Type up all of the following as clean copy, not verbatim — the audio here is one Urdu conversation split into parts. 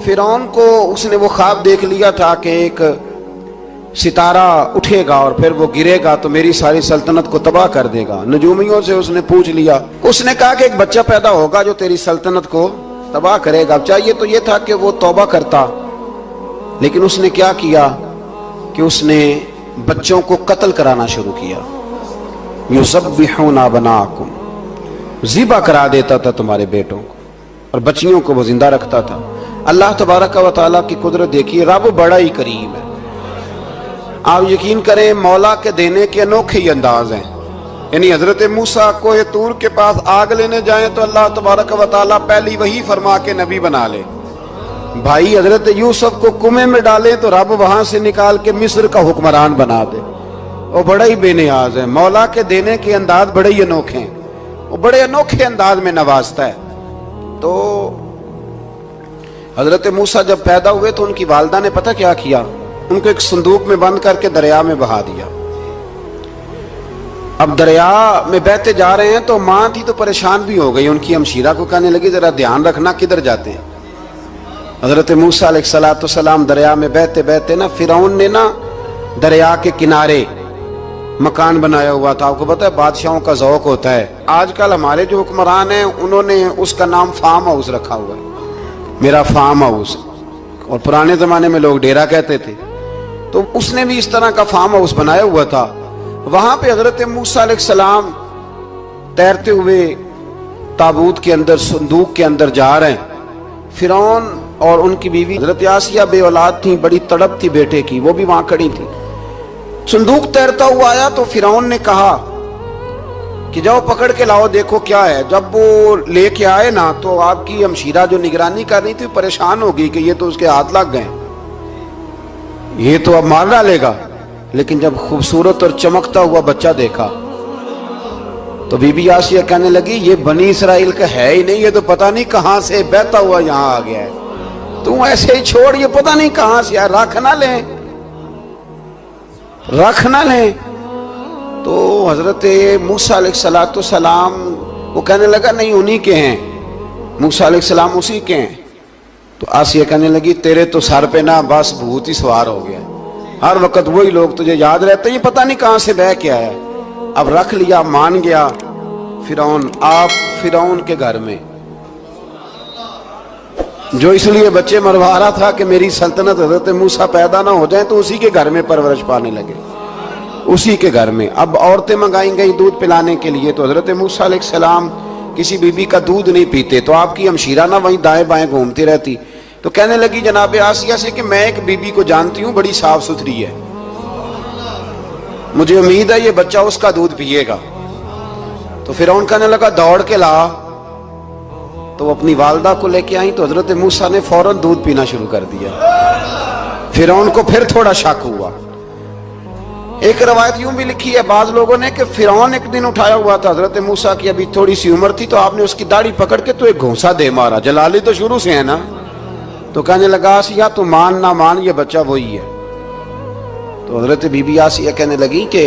فرعون کو اس نے وہ خواب دیکھ لیا تھا کہ ایک ستارہ اٹھے گا اور پھر وہ گرے گا تو میری ساری سلطنت کو تباہ کر دے گا۔ نجومیوں سے اس نے پوچھ لیا، اس نے کہا کہ ایک بچہ پیدا ہوگا جو تیری سلطنت کو تباہ کرے گا۔ چاہیے تو یہ تھا کہ وہ توبہ کرتا، لیکن اس نے کیا کیا کہ اس نے بچوں کو قتل کرانا شروع کیا۔ یذبحون ابناءکم، ذبح کرا دیتا تھا تمہارے بیٹوں کو اور بچیوں کو وہ زندہ رکھتا تھا۔ اللہ تبارک و تعالیٰ کی قدرت دیکھیے، رب بڑا ہی کریم ہے۔ آپ یقین کریں مولا کے دینے کے انوکھے ہی انداز ہیں۔ یعنی حضرت موسیٰ کوہ طور کے پاس آگ لینے جائیں تو اللہ تبارک و تعالیٰ پہلی وہی فرما کے نبی بنا لے۔ بھائی حضرت یوسف کو کنویں میں ڈالیں تو رب وہاں سے نکال کے مصر کا حکمران بنا دے۔ وہ بڑا ہی بے نیاز ہے۔ مولا کے دینے کے انداز بڑے ہی انوکھے ہیں، وہ بڑے انوکھے انداز میں نوازتا ہے۔ تو حضرت موسیٰ جب پیدا ہوئے تو ان کی والدہ نے پتہ کیا کیا، ان کو ایک صندوق میں بند کر کے دریا میں بہا دیا۔ اب دریا میں بہتے جا رہے ہیں تو ماں تھی تو پریشان بھی ہو گئی، ان کی ہمشیرہ کو کہنے لگی ذرا دھیان رکھنا کدھر جاتے ہیں۔ حضرت موسیٰ علیہ السلام دریا میں بہتے بہتے نا فرعون نے نا دریا کے کنارے مکان بنایا ہوا تھا۔ آپ کو پتہ ہے بادشاہوں کا ذوق ہوتا ہے، آج کل ہمارے جو حکمران ہیں انہوں نے اس کا نام فارم ہاؤس رکھا ہوا ہے، میرا فارم ہاؤس، اور پرانے زمانے میں لوگ ڈیرا کہتے تھے۔ تو اس نے بھی اس طرح کا فارم ہاؤس بنایا ہوا تھا۔ وہاں پہ حضرت موسیٰ علیہ السلام تیرتے ہوئے تابوت کے اندر صندوق کے اندر جا رہے ہیں۔ فرعون اور ان کی بیوی حضرت آسیہ بے اولاد تھیں، بڑی تڑپ تھی بیٹے کی، وہ بھی وہاں کھڑی تھی۔ صندوق تیرتا ہوا آیا تو فرعون نے کہا کہ جاؤ پکڑ کے لاؤ دیکھو کیا ہے۔ جب وہ لے کے آئے نا تو آپ کی ہمشیرہ جو نگرانی کر رہی تھی پریشان ہو گئی کہ یہ تو اس کے ہاتھ لگ گئے، یہ تو اب مار ڈالے گا۔ لیکن جب خوبصورت اور چمکتا ہوا بچہ دیکھا تو بی بی آسیہ کہنے لگی یہ بنی اسرائیل کا ہے ہی نہیں، یہ تو پتہ نہیں کہاں سے بہتا ہوا یہاں آ گیا ہے، تو ایسے ہی چھوڑ، یہ پتہ نہیں کہاں سے آیا، رکھ نہ لیں رکھ نہ لیں۔ تو حضرت موسیٰ علیہ السلام وہ کہنے لگا نہیں انہی کے ہیں، موسیٰ علیہ السلام اسی کے ہیں۔ تو آسیہ کہنے لگی تیرے تو سر پہ نا بس بھوت ہی سوار ہو گیا، ہر وقت وہی لوگ تجھے یاد رہتے ہیں، یہ پتہ نہیں کہاں سے بہ کے آیا۔ اب رکھ لیا، مان گیا فرعون۔ آپ فرعون کے گھر میں جو اس لیے بچے مروا رہا تھا کہ میری سلطنت حضرت موسیٰ پیدا نہ ہو جائیں، تو اسی کے گھر میں پرورش پانے لگے، اسی کے گھر میں۔ اب عورتیں منگائیں گئی دودھ پلانے کے لیے، تو حضرت موسیٰ علیہ السلام کسی بی بی کا دودھ نہیں پیتے، تو آپ کی ہمشیرہ نہ وہیں دائیں بائیں گھومتی رہتی۔ تو کہنے لگی جناب آسیہ سے کہ میں ایک بی بی کو جانتی ہوں، بڑی صاف ستھری ہے، مجھے امید ہے یہ بچہ اس کا دودھ پیے گا۔ تو فرعون کہنے لگا دوڑ کے لا، تو وہ اپنی والدہ کو لے کے آئیں تو حضرت موسیٰ نے فوراً دودھ پینا شروع کر دیا۔ فرعون کو پھر تھوڑا شک ہوا۔ ایک روایت یوں بھی لکھی ہے بعض لوگوں نے کہ فرعون ایک دن اٹھایا ہوا تھا حضرت موسیٰ کی ابھی تھوڑی سی عمر تھی، تو آپ نے اس کی داڑھی پکڑ کے تو ایک گھونسا دے مارا، جلالی تو شروع سے ہے نا۔ تو کہنے لگا آسیہ تو مان نہ مان یہ بچہ وہی ہے۔ تو حضرت بی بی آسیہ کہنے لگی کہ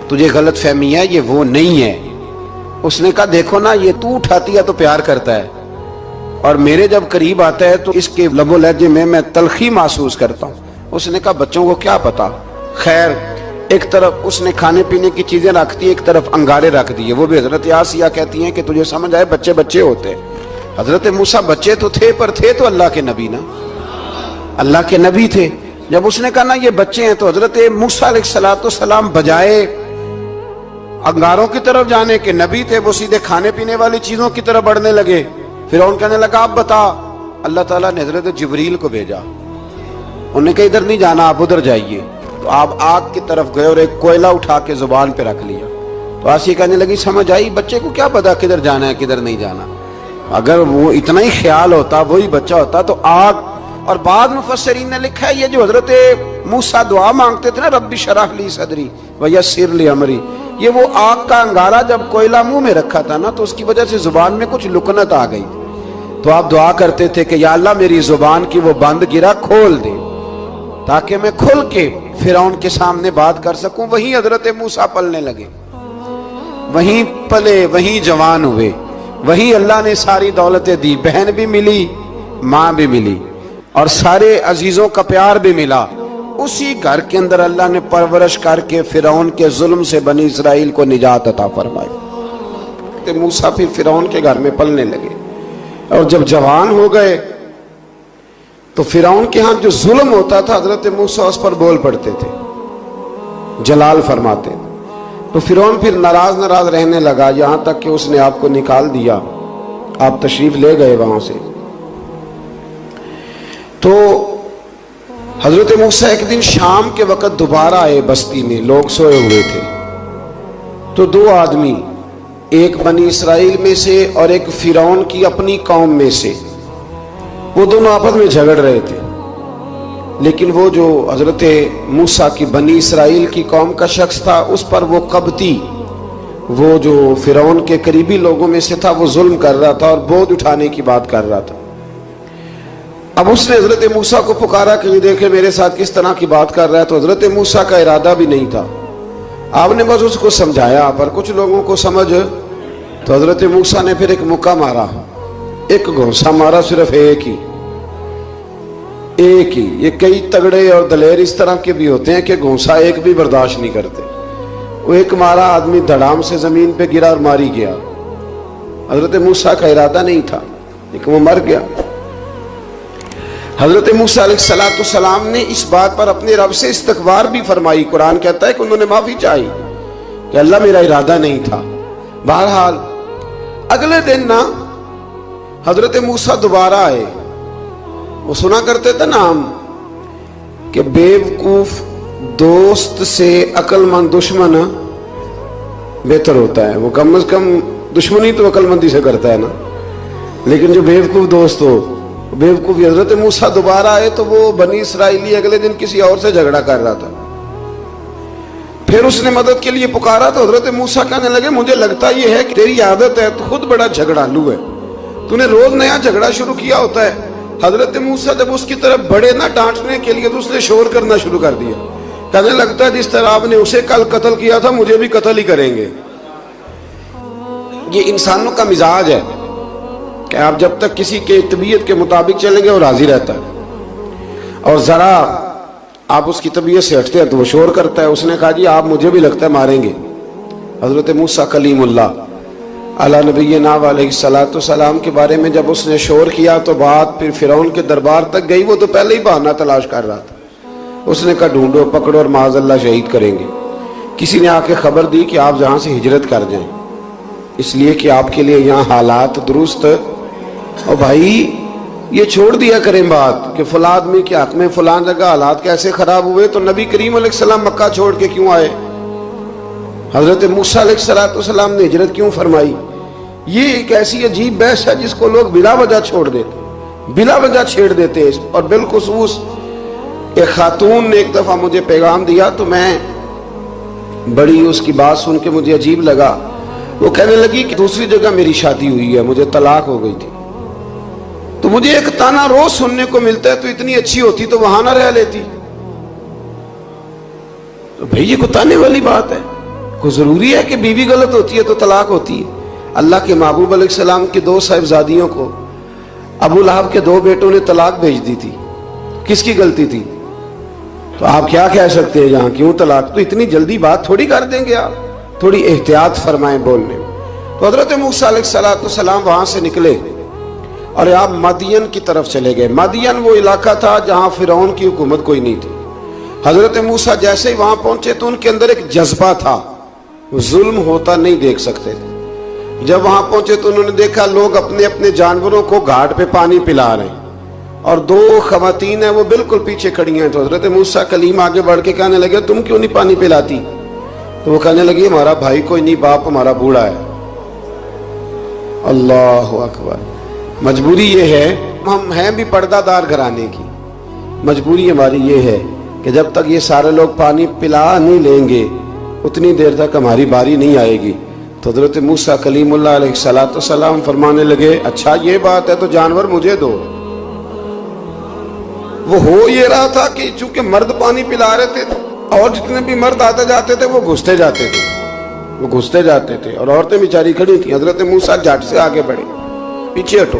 تجھے غلط فہمی ہے، یہ وہ نہیں ہے۔ اس نے کہا دیکھو نا یہ تو اٹھاتی ہے تو پیار کرتا ہے، اور میرے جب قریب آتا ہے تو اس کے لب و لہجے میں تلخی محسوس کرتا ہوں۔ اس نے کہا بچوں کو کیا پتا۔ خیر ایک طرف اس نے کھانے پینے کی چیزیں رکھتی، ایک طرف انگارے رکھ دیے۔ وہ بھی حضرت آسیہ کہتی ہیں کہ تجھے سمجھ آئے بچے بچے ہوتے ہیں۔ حضرت موسیٰ بچے تو تھے پر تھے تو اللہ کے نبی نا، اللہ کے نبی تھے۔ جب اس نے کہا نا یہ بچے ہیں تو حضرت موسیٰ علیہ السلام بجائے انگاروں کی طرف جانے کے نبی تھے، وہ سیدھے کھانے پینے والی چیزوں کی طرف بڑھنے لگے۔ فرعون کہنے لگا اب بتا۔ اللہ تعالیٰ نے حضرت جبریل کو بھیجا، انہوں نے کہا ادھر نہیں جانا آپ ادھر جائیے۔ تو آپ آگ کی طرف گئے اور ایک کوئلہ اٹھا کے زبان پہ رکھ لیا۔ تو آسیہ کہنے لگی سمجھ آئی، بچے کو کیا پتا کدھر جانا ہے کدھر نہیں جانا، اگر وہ اتنا ہی خیال ہوتا وہی بچہ ہوتا تو آگ۔ اور بعض مفسرین نے لکھا ہے یہ جو حضرت موسیٰ دعا مانگتے تھے نا رب اشرح لی صدری ویسر لی امری، یہ وہ آگ کا انگارہ جب کوئلہ منہ میں رکھا تھا نا تو اس کی وجہ سے زبان میں کچھ لکنت آ گئی، تو آپ دعا کرتے تھے کہ یا اللہ میری زبان کی وہ بند گرا کھول دے تاکہ میں کھل کے فرعون کے سامنے بات کر سکوں۔ وہیں حضرت موسیٰ پلنے لگے، وہیں پلے، وہیں جوان ہوئے، وہیں اللہ نے ساری دولتیں دی، بہن بھی ملی، ماں بھی ملی، اور سارے عزیزوں کا پیار بھی ملا. اسی گھر کے اندر اللہ نے پرورش کر کے فرعون کے ظلم سے بنی اسرائیل کو نجات عطا فرمائی. تو موسیٰ پھر فرعون کے گھر میں پلنے لگے اور جب جوان ہو گئے تو فرعون کے ہاں جو ظلم ہوتا تھا حضرت موسیٰ اس پر بول پڑتے تھے, جلال فرماتے تھے. تو فرعون پھر ناراض رہنے لگا, یہاں تک کہ اس نے آپ کو نکال دیا, آپ تشریف لے گئے وہاں سے. تو حضرت موسیٰ ایک دن شام کے وقت دوبارہ آئے بستی میں, لوگ سوئے ہوئے تھے. تو دو آدمی, ایک بنی اسرائیل میں سے اور ایک فرعون کی اپنی قوم میں سے, وہ دونوں آپس میں جھگڑ رہے تھے. لیکن وہ جو حضرت موسیٰ کی بنی اسرائیل کی قوم کا شخص تھا, اس پر وہ قبطی, وہ جو فرعون کے قریبی لوگوں میں سے تھا, وہ ظلم کر رہا تھا اور بوجھ اٹھانے کی بات کر رہا تھا. اب اس نے حضرت موسیٰ کو پکارا کہ یہ دیکھے میرے ساتھ کس طرح کی بات کر رہا ہے. تو حضرت موسیٰ کا ارادہ بھی نہیں تھا, آپ نے بس اس کو سمجھایا, پر کچھ لوگوں کو سمجھ. تو حضرت موسیٰ نے پھر ایک مکہ مارا, ایک گھونسا مارا, صرف ایک ہی. یہ کئی تگڑے اور دلیر اس طرح کے بھی ہوتے ہیں کہ گھونسا ایک بھی برداشت نہیں کرتے. وہ ایک مارا, آدمی دھڑام سے زمین پہ گرا اور ماری گیا. حضرت موسیٰ کا ارادہ نہیں تھا لیکن وہ مر گیا. حضرت موسیٰ علیہ السلام نے اس بات پر اپنے رب سے استغفار بھی فرمائی. قرآن کہتا ہے کہ انہوں نے معافی چاہی کہ اللہ میرا ارادہ نہیں تھا. بہرحال اگلے دن نا حضرت موسیٰ دوبارہ آئے. وہ سنا کرتے تھے نا ہم کہ بیوقوف دوست سے عقل مند دشمن بہتر ہوتا ہے. وہ کم از کم دشمنی تو عقل مندی سے کرتا ہے نا, لیکن جو بیوقوف دوست ہو بیوقوفی. حضرت موسیٰ دوبارہ آئے تو وہ بنی اسرائیلی اگلے دن کسی اور سے جھگڑا کر رہا تھا. پھر اس نے مدد کے لیے پکارا تو حضرت موسیٰ کہنے لگے مجھے لگتا یہ ہے کہ تیری عادت ہے, تو خود بڑا جھگڑالو ہے, تو نے روز نیا جھگڑا شروع کیا ہوتا ہے. حضرت موسیٰ جب اس کی طرف بڑھے نہ ڈانٹنے کے لیے تو اس نے شور کرنا شروع کر دیا, کہنے لگتا ہے جس طرح آپ نے اسے کل قتل کیا تھا مجھے بھی قتل ہی کریں گے. یہ انسانوں کا مزاج ہے کہ آپ جب تک کسی کے طبیعت کے مطابق چلیں گے وہ راضی رہتا ہے, اور ذرا آپ اس کی طبیعت سے ہٹتے ہیں تو وہ شور کرتا ہے. اس نے کہا جی آپ مجھے بھی لگتا ہے ماریں گے. حضرت موسیٰ کلیم اللہ علی نبینا علیہ السلام کے بارے میں جب اس نے شور کیا تو بات پھر فرعون کے دربار تک گئی. وہ تو پہلے ہی بہانہ تلاش کر رہا تھا. اس نے کہا ڈھونڈو, پکڑو اور معاذ اللہ شہید کریں گے. کسی نے آ کے خبر دی کہ آپ یہاں سے ہجرت کر جائیں, اس لیے کہ آپ کے لیے یہاں حالات درست. اور بھائی یہ چھوڑ دیا کریں بات کہ فلاں آدمی کے حق میں فلاں جگہ حالات کیسے خراب ہوئے, تو نبی کریم علیہ السلام مکہ چھوڑ کے کیوں آئے, حضرت موسیٰ علیہ السلام نے ہجرت کیوں فرمائی. یہ ایک ایسی عجیب بحث ہے جس کو لوگ بلا وجہ چھوڑ دیتے, بلا وجہ چھیڑ دیتے. اور بالخصوص ایک خاتون نے ایک دفعہ مجھے پیغام دیا تو میں بڑی اس کی بات سن کے مجھے عجیب لگا. وہ کہنے لگی کہ دوسری جگہ میری شادی ہوئی ہے, مجھے طلاق ہو گئی تھی, تو مجھے ایک تانا روز سننے کو ملتا ہے تو اتنی اچھی ہوتی تو وہاں نہ رہ لیتی. تو بھئی یہ کوئی تانے والی بات ہے؟ کوئی ضروری ہے کہ بیوی غلط ہوتی ہے تو طلاق ہوتی ہے؟ اللہ کے محبوب علیہ السلام کی دو صاحبزادیوں کو ابو لہب کے دو بیٹوں نے طلاق بھیج دی تھی, کس کی غلطی تھی؟ تو آپ کیا کہہ سکتے ہیں یہاں کیوں طلاق؟ تو اتنی جلدی بات تھوڑی کر دیں گے آپ, تھوڑی احتیاط فرمائیں بولنے میں. تو حضرت موسیٰ علیہ السلام وہاں سے نکلے اور آپ مدین کی طرف چلے گئے. مدین وہ علاقہ تھا جہاں فرعون کی حکومت کوئی نہیں تھی. حضرت موسیٰ جیسے ہی وہاں پہنچے تو ان کے اندر ایک جذبہ تھا, ظلم ہوتا نہیں دیکھ سکتے تھے. جب وہاں پہنچے تو انہوں نے دیکھا لوگ اپنے اپنے جانوروں کو گھاٹ پہ پانی پلا رہے ہیں اور دو خواتین ہیں وہ بالکل پیچھے کھڑی ہیں. تو حضرت موسیٰ کلیم آگے بڑھ کے کہنے لگے تم کیوں نہیں پانی پلاتی؟ تو وہ کہنے لگی ہمارا بھائی کوئی نہیں, باپ ہمارا بوڑھا ہے. اللہ اکبر. مجبوری یہ ہے, ہم ہیں بھی پردہ دار گھرانے کی, مجبوری ہماری یہ ہے کہ جب تک یہ سارے لوگ پانی پلا نہیں لیں گے اتنی دیر تک ہماری باری نہیں آئے گی. تو حضرت موسیٰ کلیم اللہ علیہ السلام فرمانے لگے اچھا یہ بات ہے تو جانور مجھے دو. وہ ہو یہ رہا تھا کہ چونکہ مرد پانی پلا رہے تھے اور جتنے بھی مرد آتے جاتے تھے وہ گھستے جاتے تھے اور عورتیں بیچاری کھڑی تھیں. حضرت موسیٰ جھٹ سے آگے بڑھے, پیچھے ہٹو.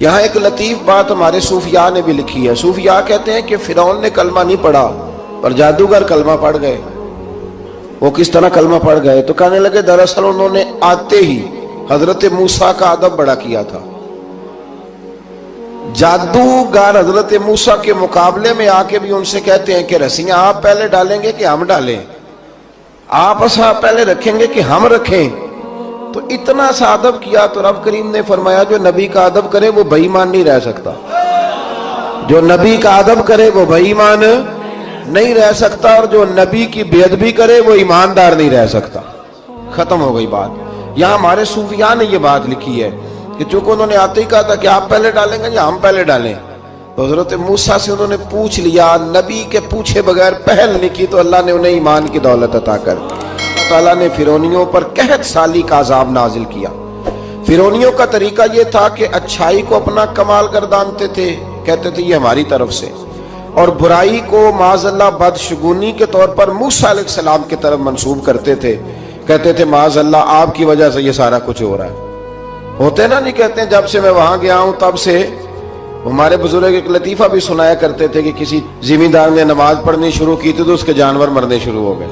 یہاں ایک لطیف بات ہمارے صوفیاء نے بھی لکھی ہے. صوفیاء کہتے ہیں کہ فرعون نے کلمہ نہیں پڑھا پر جادوگر کلمہ پڑھ گئے. وہ کس طرح کلمہ پڑھ گئے؟ تو کہنے لگے دراصل انہوں نے آتے ہی حضرت موسیٰ کا ادب بڑا کیا تھا. جادوگر حضرت موسیٰ کے مقابلے میں آ کے بھی ان سے کہتے ہیں کہ رسیاں آپ پہلے ڈالیں گے کہ ہم ڈالیں، آپ اصحاب پہلے رکھیں گے کہ ہم رکھیں. تو اتنا سا ادب کیا تو رب کریم نے فرمایا جو نبی کا ادب کرے وہ بے ایمان نہیں رہ سکتا. جو نبی کا ادب کرے وہ بے ایمان نہیں رہ سکتا، اور جو نبی کی بے ادبی کرے وہ ایماندار نہیں رہ سکتا. ختم ہو گئی بات. یہاں ہمارے صوفیاء نے یہ بات لکھی ہے کہ چونکہ انہوں نے آتے ہی کہا تھا کہ آپ پہلے ڈالیں گے یا ہم پہلے ڈالیں، تو حضرت موسیٰ سے انہوں نے پوچھ لیا. نبی کے پوچھے بغیر پہل نہیں کی تو اللہ نے انہیں ایمان کی دولت عطا کر دی. اللہ تعالیٰ نے فرعونیوں پر قحط سالی کا عذاب نازل کیا. فرعونیوں کا طریقہ یہ تھا کہ اچھائی کو اپنا کمال گردانتے تھے، کہتے تھے یہ ہماری طرف سے، اور برائی کو معاذ اللہ بدشگونی کے طور پر موسیٰ علیہ السلام کی طرف منسوب کرتے تھے. کہتے تھے معاذ اللہ آپ کی وجہ سے یہ سارا کچھ ہو رہا ہے. ہوتے نا، نہیں کہتے ہیں جب سے میں وہاں گیا ہوں تب سے. ہمارے بزرگ ایک لطیفہ بھی سنایا کرتے تھے کہ کسی زمیندار نے نماز پڑھنی شروع کی تھی تو اس کے جانور مرنے شروع ہو گئے.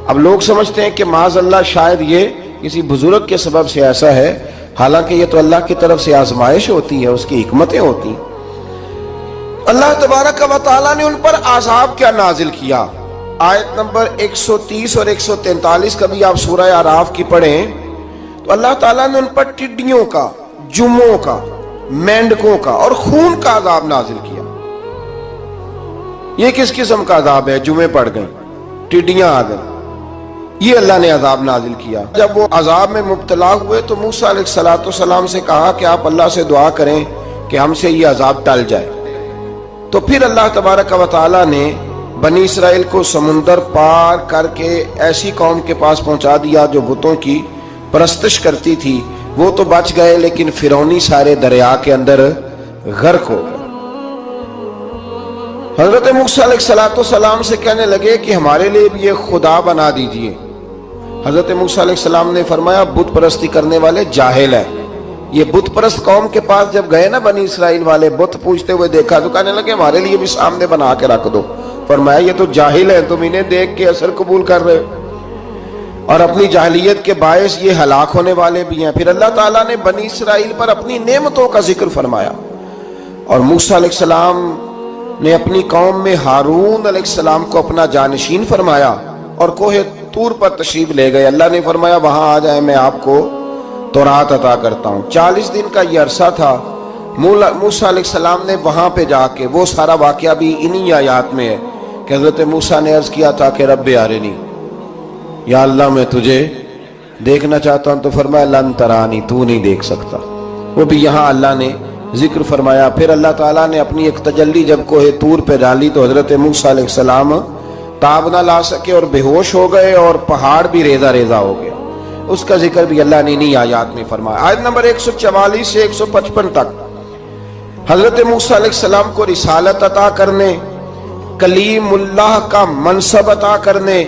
اب لوگ سمجھتے ہیں کہ معاذ اللہ شاید یہ کسی بزرگ کے سبب سے ایسا ہے، حالانکہ یہ تو اللہ کی طرف سے آزمائش ہوتی ہے، اس کی حکمتیں ہوتی ہیں. اللہ تبارک و تعالیٰ نے ان پر عذاب کیا نازل کیا. آیت نمبر 130 اور 143 کا بھی آپ سورہ اعراف کی پڑھیں تو اللہ تعالیٰ نے ان پر ٹڈیوں کا، جموں کا، مینڈکوں کا اور خون کا عذاب نازل کیا. یہ کس قسم کا عذاب ہے؟ جمعے پڑ گئیں، ٹڈیاں آ گئیں، یہ اللہ نے عذاب نازل کیا. جب وہ عذاب میں مبتلا ہوئے تو موسیٰ علیہ السلام سے کہا کہ آپ اللہ سے دعا کریں کہ ہم سے یہ عذاب ٹل جائے. تو پھر اللہ تبارک و تعالیٰ نے بنی اسرائیل کو سمندر پار کر کے ایسی قوم کے پاس پہنچا دیا جو بتوں کی پرستش کرتی تھی. وہ تو بچ گئے لیکن فرعونی سارے دریا کے اندر غرق ہو گئے. حضرت موسیٰ علیہ السلام سے کہنے لگے کہ ہمارے لیے بھی یہ خدا بنا دیجئے. حضرت موسیٰ علیہ السلام نے فرمایا بت پرستی کرنے والے جاہل ہیں. یہ بت پرست قوم کے پاس جب گئے نا بنی اسرائیل والے، بت پوجتے ہوئے دیکھا تو کہنے لگے ہمارے لیے بھی سامنے بنا کے رکھ دو. فرمایا یہ تو جاہل ہیں، تم انہیں دیکھ کے اثر قبول کر رہے ہو اور اپنی جاہلیت کے باعث یہ ہلاک ہونے والے بھی ہیں. پھر اللہ تعالیٰ نے بنی اسرائیل پر اپنی نعمتوں کا ذکر فرمایا اور موسیٰ علیہ السلام نے اپنی قوم میں ہارون علیہ السلام کو اپنا جانشین فرمایا اور کوہ طور پر تشریف لے گئے. اللہ نے فرمایا وہاں آ جائیں، میں آپ کو تورات عطا کرتا ہوں. 40 دن کا یہ عرصہ تھا. موسیٰ علیہ السلام نے وہاں پہ جا کے، وہ سارا واقعہ بھی انہی آیات میں ہے کہ حضرت موسیٰ نے عرض کیا تھا کہ رب ارنی، یا اللہ میں تجھے دیکھنا چاہتا ہوں. تو فرمایا لن ترانی، تو نہیں دیکھ سکتا. وہ بھی یہاں اللہ نے ذکر فرمایا. پھر اللہ تعالیٰ نے اپنی ایک تجلی جب کوہ طور پہ ڈالی تو حضرت موسیٰ علیہ السلام تاب نہ لا سکے اور بے ہوش ہو گئے اور پہاڑ بھی ریزہ ریزہ ہو گیا. اس کا ذکر بھی اللہ نے انہی آیات میں فرمایا. آیت نمبر 144 سے 155 تک حضرت موسیٰ علیہ السلام کو رسالت عطا کرنے، کلیم اللہ کا منصب عطا کرنے